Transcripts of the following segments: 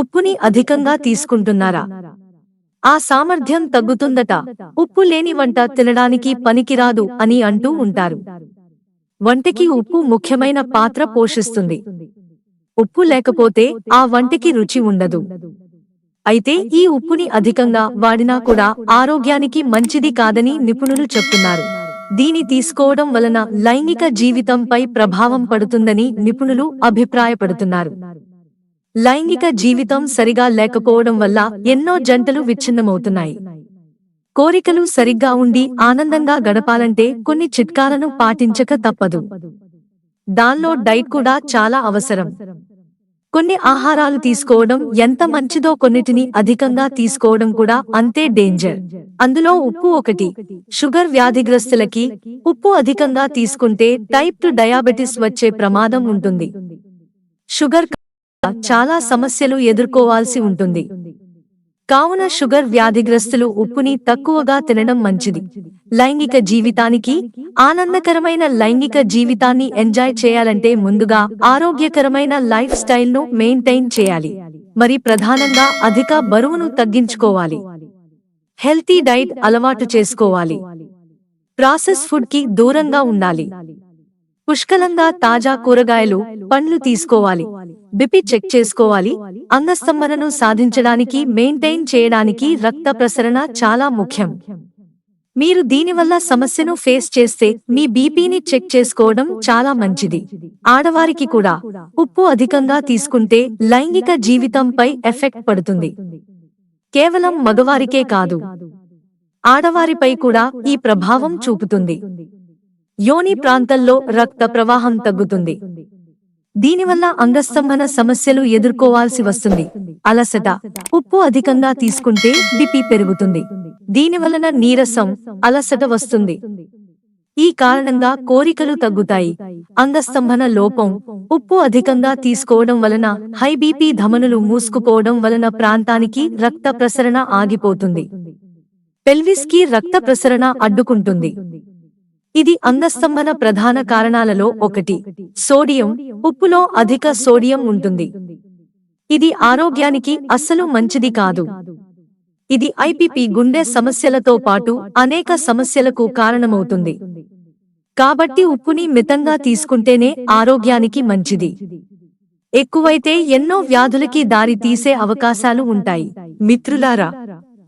ఉప్పుని అధికంగా తీసుకుంటున్నారా? ఆ సామర్థ్యం తగ్గుతుందట. ఉప్పు లేని వంట తినడానికి పనికిరాదు అని అంటూ ఉంటారు. వంటకి ఉప్పు ముఖ్యమైన పాత్ర పోషిస్తుంది. ఉప్పు లేకపోతే ఆ వంటకి రుచి ఉండదు. అయితే ఈ ఉప్పుని అధికంగా వాడినా కూడా ఆరోగ్యానికి మంచిది కాదని నిపుణులు చెప్తున్నారు. దీని తీసుకోవడం వలన లైంగిక జీవితంపై ప్రభావం పడుతుందని నిపుణులు అభిప్రాయపడుతున్నారు. లైంగిక జీవితం సరిగా లేకపోవడం వల్ల ఎన్నో జంటలు విచ్ఛిన్నమవుతున్నాయి. కోరికలు సరిగ్గా ఉండి ఆనందంగా గడపాలంటే కొన్ని చిట్కాలను పాటించక తప్పదు. దానిలో డైట్ కూడా చాలా అవసరం. కొన్ని ఆహారాలు తీసుకోవడం ఎంత మంచిదో కొన్నిటిని అధికంగా తీసుకోవడం కూడా అంతే డేంజర్. అందులో ఉప్పు ఒకటి. షుగర్ వ్యాధిగ్రస్తులకి ఉప్పు అధికంగా తీసుకుంటే టైప్ 2 డయాబెటిస్ వచ్చే ప్రమాదం ఉంటుంది. షుగర్ చాలా సమస్యలు ఎదుర్కోవాల్సి ఉంటుంది. కావున షుగర్ వ్యాధిగ్రస్తులు ఉప్పుని తక్కువగా తినడం మంచిది. లైంగిక జీవితానికి, ఆనందకరమైన లైంగిక జీవితాన్ని ఎంజాయ్ చేయాలంటే ముందుగా ఆరోగ్యకరమైన లైఫ్ స్టైల్ను మెయింటైన్ చేయాలి. మరి ప్రధానంగా అధిక బరువును తగ్గించుకోవాలి. హెల్తీ డైట్ అలవాటు చేసుకోవాలి. ప్రాసెస్ ఫుడ్ కి దూరంగా ఉండాలి. పుష్కలంగా తాజా కూరగాయలు, పండ్లు తీసుకోవాలి. బిపి చెక్ చేసుకోవాలి. అంగస్తంభనను సాధించడానికి మెయింటైన్ చేయడానికి రక్త ప్రసరణ చాలా ముఖ్యం. మీరు దీనివల్ల సమస్యను ఫేస్ చేస్తే మీ బీపీని చెక్ చేసుకోవడం చాలా మంచిది. ఆడవారికి కూడా ఉప్పు అధికంగా తీసుకుంటే లైంగిక జీవితంపై ఎఫెక్ట్ పడుతుంది. కేవలం మగవారికే కాదు, ఆడవారిపై కూడా ఈ ప్రభావం చూపుతుంది. యోని ప్రాంతంలో రక్త ప్రవాహం తగ్గుతుంది. దీనివల్ల అంగస్తంభన సమస్యలు ఎదుర్కోవాల్సి వస్తుంది. అలసట, ఉప్పు అధికంగా తీసుకుంటే బీపీ పెరుగుతుంది. దీనివలన నీరసం, అలసట వస్తుంది. ఈ కారణంగా కోరికలు తగ్గుతాయి. అంగస్తంభన లోపం, ఉప్పు అధికంగా తీసుకోవడం వలన హై బీపీ ధమనులు మూసుకుపోవడం వలన ప్రాంతానికి రక్త ప్రసరణ ఆగిపోతుంది. పెల్విస్ కి రక్త ప్రసరణ అడ్డుకుంటుంది. ఇది అంగస్తంభన ప్రధాన కారణాలలో ఒకటి. సోడియం, ఉప్పులో అధిక సోడియం ఉంటుంది. ఇది ఆరోగ్యానికి అస్సలు మంచిది కాదు. ఇది ఐపీపీ, గుండె సమస్యలతో పాటు అనేక సమస్యలకు కారణమవుతుంది. కాబట్టి ఉప్పుని మితంగా తీసుకుంటేనే ఆరోగ్యానికి మంచిది. ఎక్కువైతే ఎన్నో వ్యాధులకి దారి తీసే అవకాశాలు ఉంటాయి. మిత్రులారా,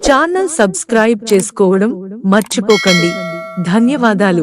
ఛానల్ సబ్స్క్రైబ్ చేసుకోవడం మర్చిపోకండి. ధన్యవాదాలు.